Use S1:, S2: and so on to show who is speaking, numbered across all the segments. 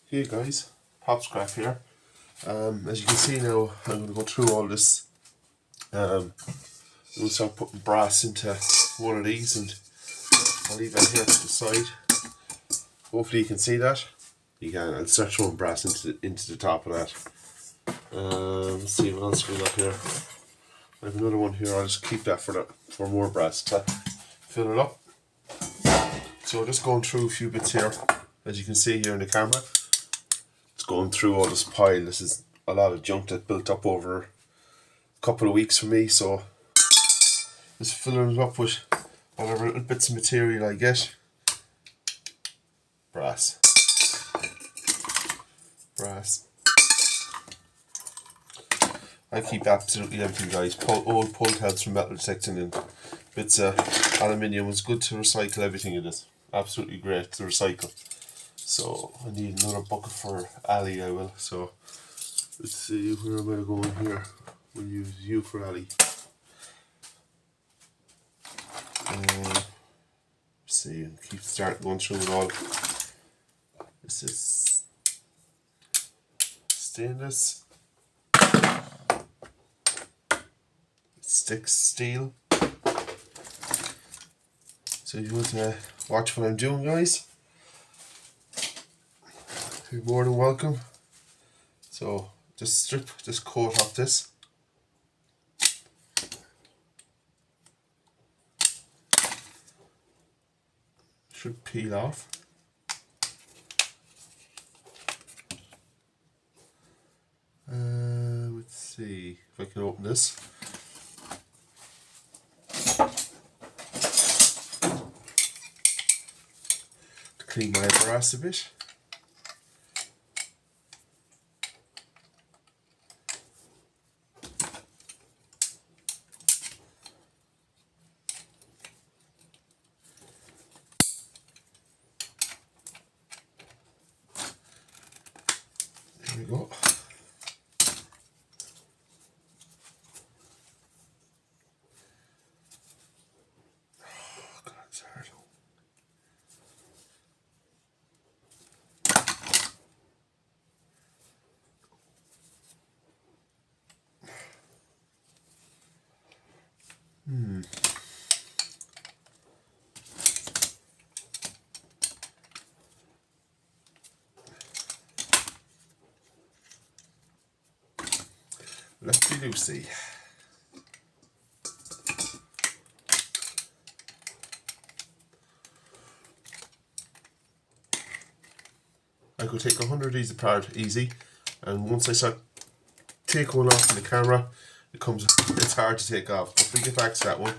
S1: Hey guys, Pop Scrap here. As you can see now, I'm going to go through all this. I'm going to start putting brass into one of these, and I'll leave that here to the side. Hopefully you can see that. You can. I'll start throwing brass into the top of that. Let's see what else we got here. I have another one here. I'll just keep that for more brass to fill it up. So just going through a few bits here, as you can see here in the camera. Going through all this pile. This is a lot of junk that built up over a couple of weeks for me, so just filling it up with whatever little bits of material I get. Brass. I keep absolutely everything, guys. Old pull tabs from metal detecting and bits of aluminium. It's good to recycle everything in this. Absolutely great to recycle. So I need another bucket for Ali, I will. So let's see, where am I going here? We'll use you for Ali. Let's see, keep starting going through it all. This is stainless. Stick steel. So you want to watch what I'm doing, guys? You're more than welcome. So just strip this coat off this. Should peel off. Let's see if I can open this. To clean my brass a bit. There we go. Oh, God, it's hard. Lefty loosey. I could take 100 of these apart easy, and once I start take one off in the camera, it's hard to take off. But if we get back to that one,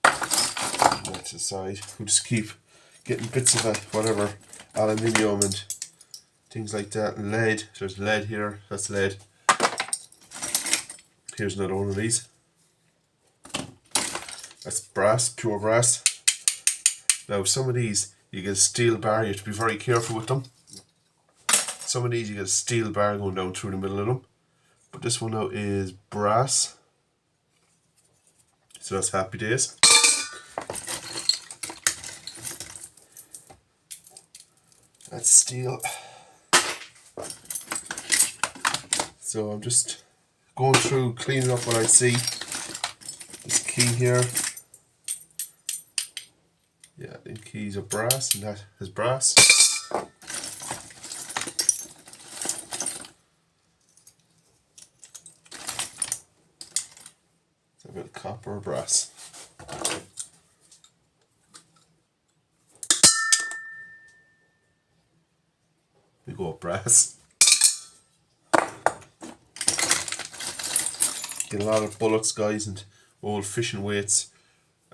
S1: that's the side. We'll just keep getting bits of whatever aluminium and things like that, and lead. There's lead here. That's lead. Here's another one of these. That's brass, pure brass. Now some of these you get a steel bar, you have to be very careful with them. Some of these you get a steel bar going down through the middle of them. But this one now is brass. So that's happy days. That's steel. So I'm just going through, cleaning up what I see. This key here. Yeah, the keys are brass, and that is brass. It's a bit of copper or brass. We go with brass. Get a lot of bullets, guys, and old fishing weights.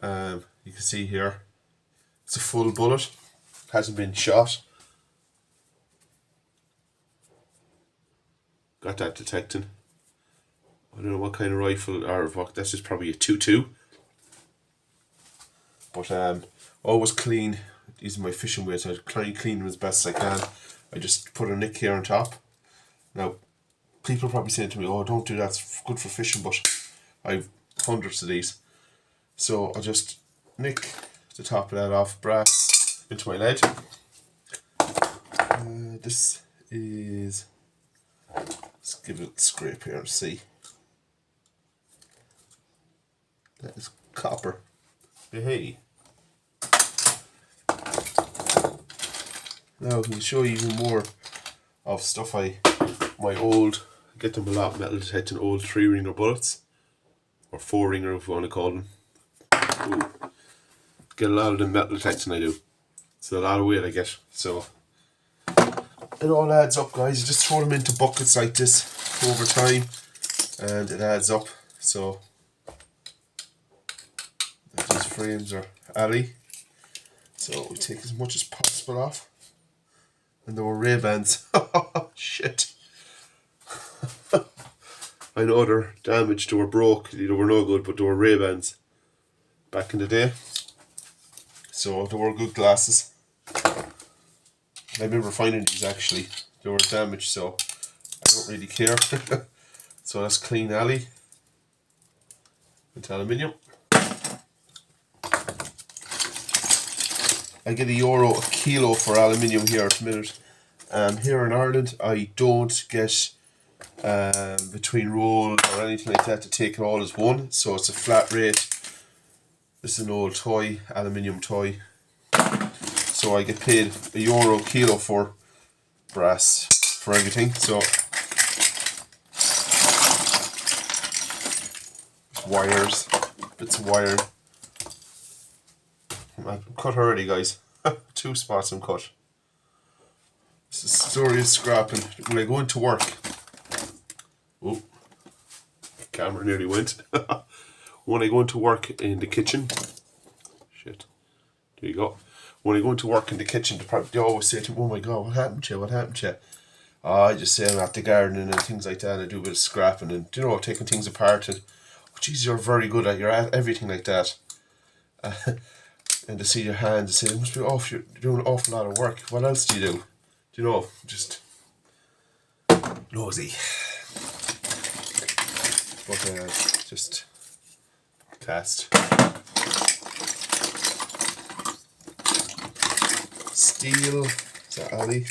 S1: You can see here, it's a full bullet, hasn't been shot. Got that detecting. I don't know what kind of rifle, or that's just probably a 2.2. But always clean. These are my fishing weights. I try and clean them as best as I can. I just put a nick here on top. Now, people are probably saying to me, "Oh, don't do that, it's good for fishing," but I've hundreds of these. So I just nick the top of that off, brass into my lead. This is, let's give it a scrape here and see. That is copper. Hey. Now I can show you even more of stuff my old, I get them a lot, metal detecting old 3-ringer bullets, or 4-ringer if you want to call them. Ooh. Get a lot of them metal detecting, I do. It's a lot of weight I get, so it all adds up, guys. You just throw them into buckets like this over time and it adds up. So these frames are alley, so we take as much as possible off. And there were Ray-Bans. Shit. I know they're damaged, they were broke, they were no good, but they were Ray-Bans back in the day. So they were good glasses. I remember finding these actually. They were damaged, so I don't really care. So that's clean alley. It's aluminium. I get €1 a kilo for aluminium here at the minute. Here in Ireland, I don't get between rolls or anything like that to take it all as one, so it's a flat rate. This is an old toy, aluminium toy. So I get paid €1 a kilo for brass, for everything. So wires, bits of wire. I'm cut already, guys. 2 spots I'm cut. This is the story of scrapping. When I go into work, oh, camera nearly went. When I go into work in the kitchen, shit, there you go. When I go into work in the kitchen, they always say to me, "Oh my God, what happened to you? What happened to you?" I just say I'm at the gardening and things like that. I do a bit of scrapping and, you know, taking things apart. And oh, geez, you're very good at, you're at everything like that. And to see your hands, and say, it must be off. You're doing an awful lot of work. What else do you do? Do you know? Just nosy. But just cast. Steel. Is that alley?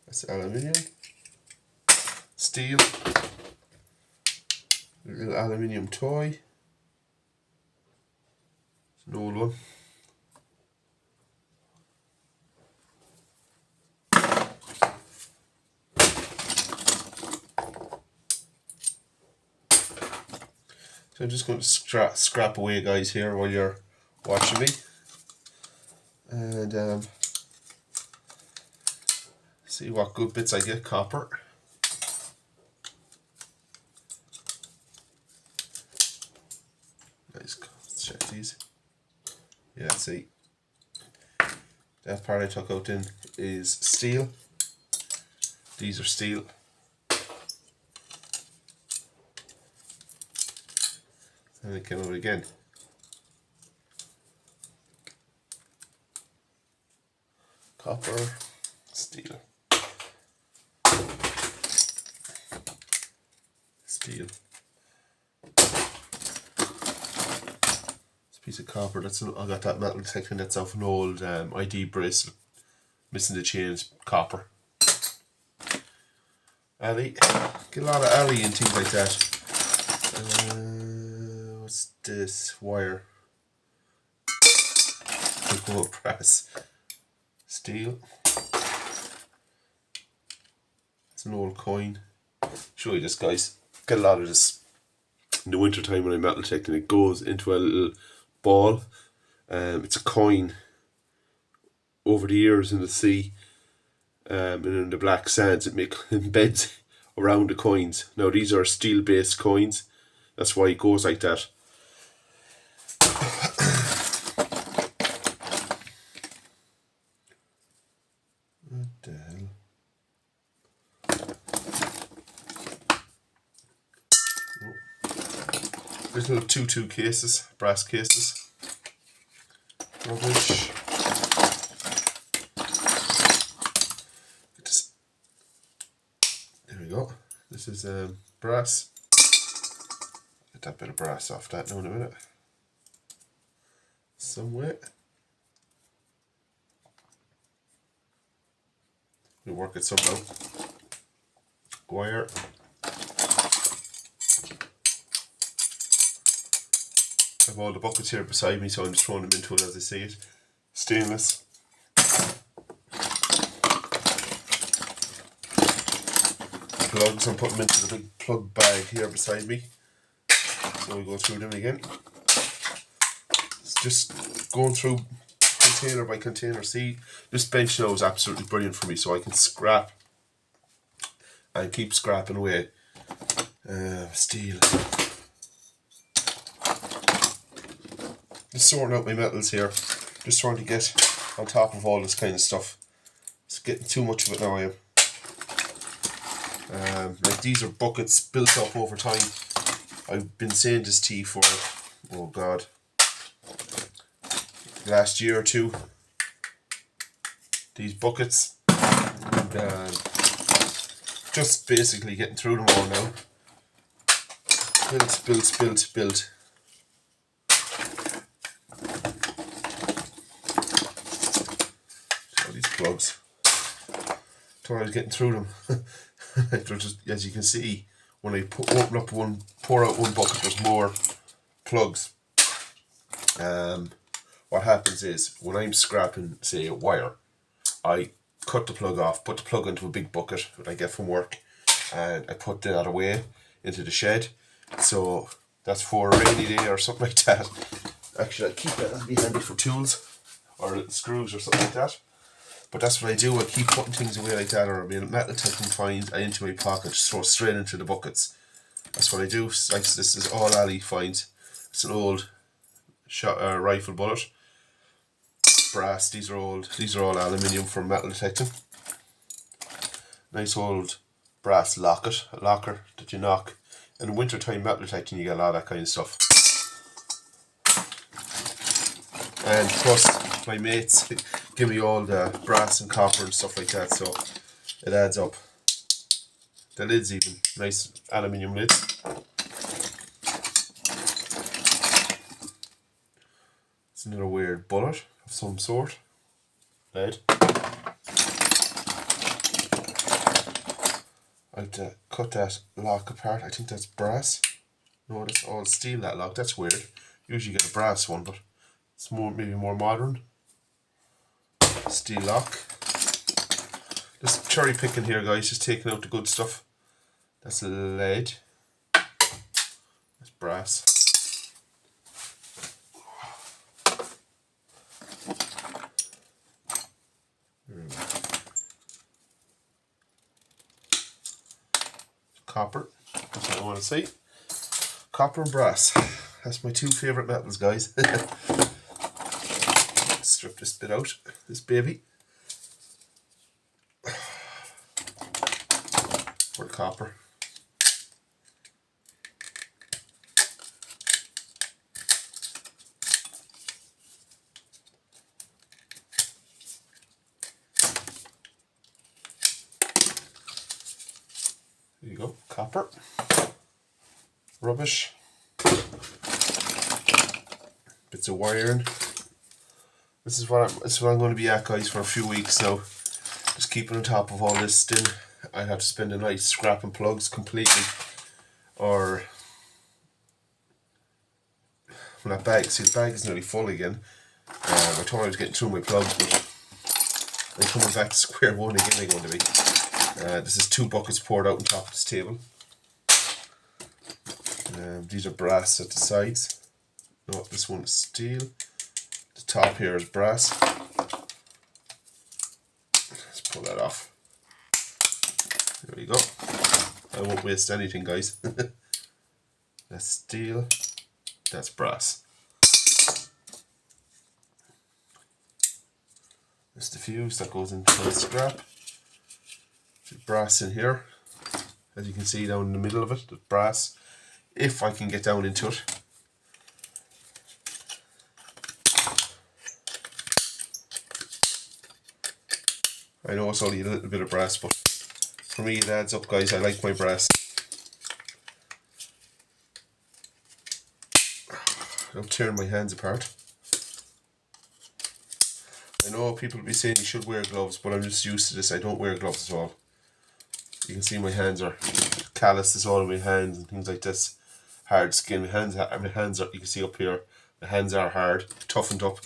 S1: That's aluminium. Steel. A little aluminium toy. It's an old one. So I'm just going to scrap away, guys, here while you're watching me. And see what good bits I get. Copper. Nice. Let's check these. Yeah, see. That part I took out then is steel. These are steel. And it came out again. Copper, steel. Steel. This piece of copper, that's I got that metal detecting, that's off an old ID bracelet. Missing the chains, copper. Alley. Get a lot of alley and things like that. What's this? Wire. Brass. Steel. It's an old coin. Show you this, guys. Get a lot of this in the winter time when I'm metal detecting. It goes into a little ball. It's a coin. Over the years in the sea and in the black sands, it embeds around the coins. Now these are steel based coins, that's why it goes like that. What the hell? Oh. There's little 2 cases, brass cases. Rubbish. There we go. This is brass. Get that bit of brass off that now in a minute. Somewhere. We work it somehow. Wire. I have all the buckets here beside me, so I'm just throwing them into it as I see it. Stainless. Plugs, I'm putting them into the big plug bag here beside me. So we go through them again. It's just going through container by container. See, this bench now is absolutely brilliant for me, so I can scrap and keep scrapping away. Steel. Just sorting out my metals here. Just trying to get on top of all this kind of stuff. It's getting too much of it now, I am. Like these are buckets built up over time. I've been saying this to you for, oh god, last year or two. These buckets, and just basically getting through them all now. Built. So these plugs, thought I was getting through them. Just, as you can see, when I pour out one bucket, there's more plugs. What happens is, when I'm scrapping, say, a wire, I cut the plug off, put the plug into a big bucket that I get from work, and I put that away into the shed. So that's for a rainy day or something like that. Actually, I keep that, that'll be handy for tools or little screws or something like that. But that's what I do. I keep putting things away like that, or I mean, metal type of finds into my pocket, just throw straight into the buckets. That's what I do. Like, this is all alley finds. It's an old rifle bullet. Brass. These are all aluminium for metal detecting. Nice old brass locker that you knock. In winter time metal detecting, you get a lot of that kind of stuff. And plus, my mates give me all the brass and copper and stuff like that, so it adds up. The lids even, nice aluminium lids. It's another weird bullet of some sort. Lead. I have to cut that lock apart. I think that's brass. No, that's all steel, that lock. That's weird. Usually you get a brass one, but it's maybe more modern. Steel lock. Just cherry picking here, guys, just taking out the good stuff. That's lead. That's brass. Copper. That's what I want to see. Copper and brass. That's my two favourite metals, guys. Strip this bit out, this baby. For the copper. There you go, copper. Rubbish. Bits of wiring. This is what I'm going to be at, guys, for a few weeks now. Just keeping on top of all this still. I'd have to spend a night scrapping plugs completely. Or when that bag, see the bag is nearly full again. I thought I was getting through my plugs, but I'm coming back to square one again. I'm going to be. This is 2 buckets poured out on top of this table. These are brass at the sides. No, this one is steel. The top here is brass. Let's pull that off. There we go. I won't waste anything, guys. That's steel. That's brass. There's the fuse that goes into the scrap. There's brass in here. As you can see down in the middle of it, there's brass. If I can get down into it. I know it's only a little bit of brass, but for me it adds up, guys. I like my brass. I'm tearing my hands apart. I know people will be saying you should wear gloves, but I'm just used to this. I don't wear gloves at all. You can see my hands are calloused, as all of my hands and things like this. Hard skin. My hands are, you can see up here, the hands are hard, toughened up.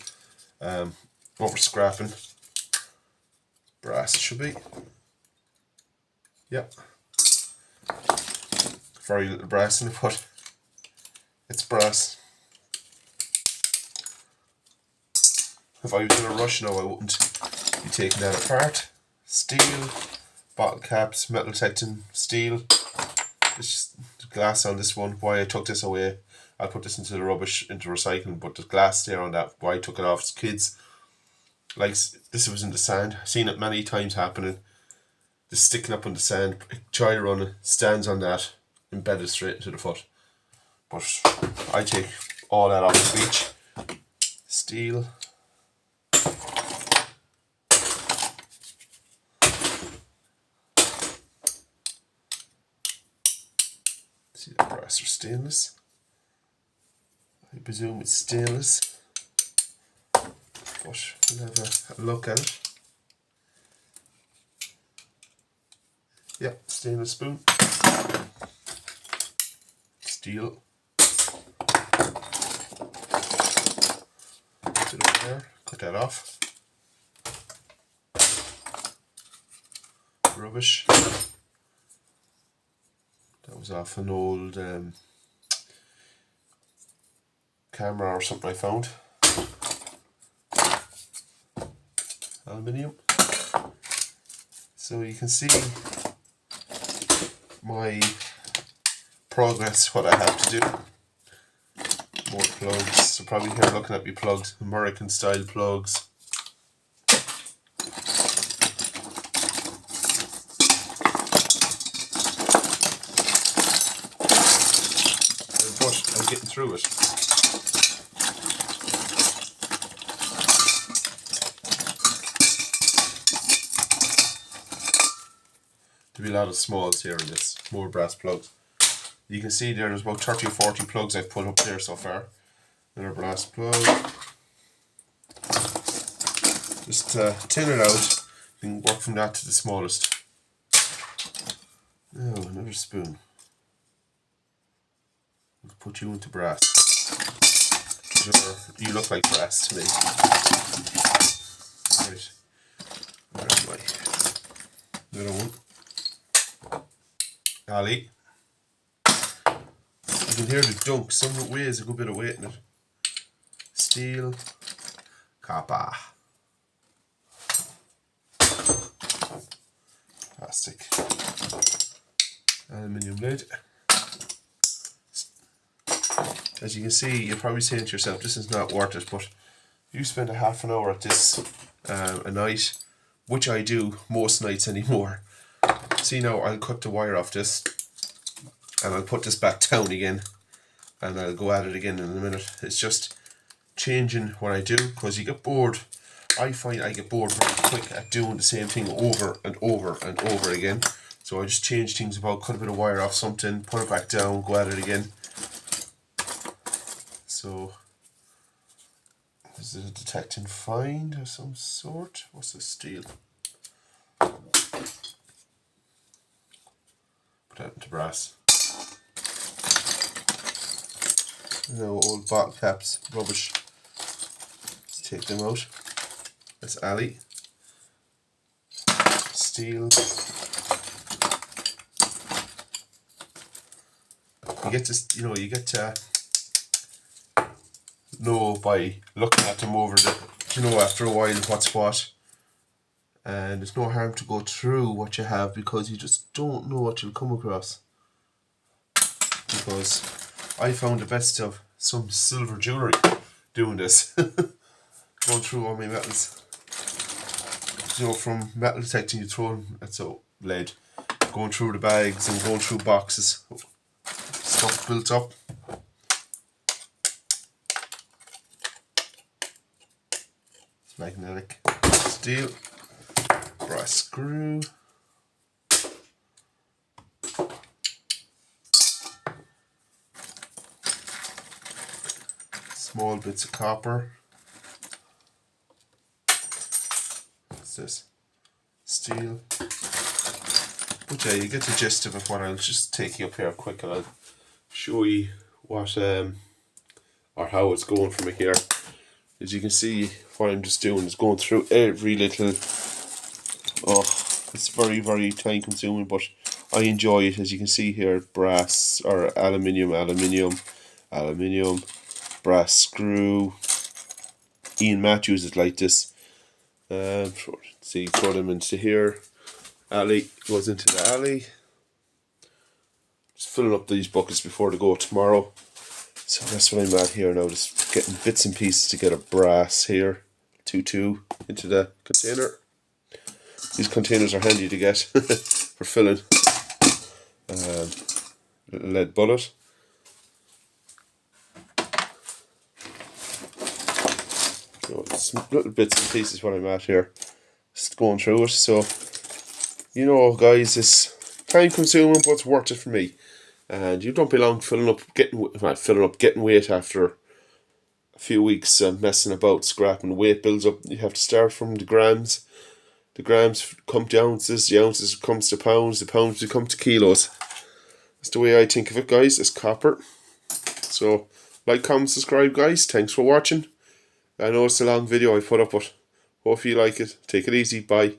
S1: Over scrapping. Brass it should be. Yep. Very little brass in it, but it's brass. If I was in a rush now, I wouldn't be taking that apart. Steel, bottle caps, metal detecting, steel. It's just the glass on this one. Why I took this away, I'll put this into the rubbish, into recycling, but the glass there on that, why I took it off as kids. Like, this was in the sand. I've seen it many times happening. Just sticking up on the sand, child running, stands on that, embedded straight into the foot. But I take all that off the beach. Steel. See the brass or stainless. I presume it's stainless. But we'll have a look at it. Yep, stainless spoon. Steel. Put it over there, cut that off. Rubbish. That was off an old camera or something I found. Aluminium. So you can see my progress, what I have to do. More plugs. So probably here looking at me plugs, American style plugs. But I'm getting through it. There'll be a lot of smalls here in this, more brass plugs. You can see there's about 30 or 40 plugs I've put up there so far. Another brass plug. Just tin it out, you can work from that to the smallest. Now another spoon. I'll put you into brass. You look like brass to me. Right. Where's my little one? Ali. You can hear the dunk, some of it weighs a good bit of weight in it. Steel, copper, plastic, aluminium lid. As you can see, you're probably saying to yourself, this is not worth it, but you spend a half an hour at this a night, which I do most nights anymore. See now, I'll cut the wire off this and I'll put this back down again and I'll go at it again in a minute. It's just changing what I do, because you get bored. I find I get bored very quick at doing the same thing over and over and over again. So I just change things about, cut a bit of wire off something, put it back down, go at it again. So, is it a detecting find of some sort? What's this steel? Put that into brass. No old bottle caps, rubbish. Let's take them out. That's Ali. Steel. You get to, you get to know by looking at them over the, after a while what's what. And it's no harm to go through what you have, because you just don't know what you'll come across. Because I found the best of some silver jewellery doing this. Going through all my metals. From metal detecting, you throw them, that's lead. Going through the bags and going through boxes. Stuff built up. It's magnetic. Steel. Brass screw. Small bits of copper. What's this? Steel. But yeah, you get the gist of it. What I'll just take you up here quick and I'll show you what or how it's going for me here. As you can see, what I'm just doing is going through every little. Oh, it's very, very time consuming, but I enjoy it. As you can see here, brass or aluminium, brass screw. Ian Matthews is like this. See, throw them into here. Alley goes into the alley. Just filling up these buckets before they go tomorrow. So that's what I'm at here now, just getting bits and pieces to get a brass here, 2 into the container. These containers are handy to get for filling. Little lead bullet. So it's little bits and pieces what I'm at here, just going through it. So, you know, guys, it's time consuming, but it's worth it for me. And you don't be long getting weight after a few weeks messing about, scrapping. Weight builds up. You have to start from the grams. The grams come to ounces. The ounces comes to pounds. The pounds become to kilos. That's the way I think of it, guys. It's copper. So, like, comment, subscribe, guys. Thanks for watching. I know it's a long video I put up, but hope you like it. Take it easy. Bye.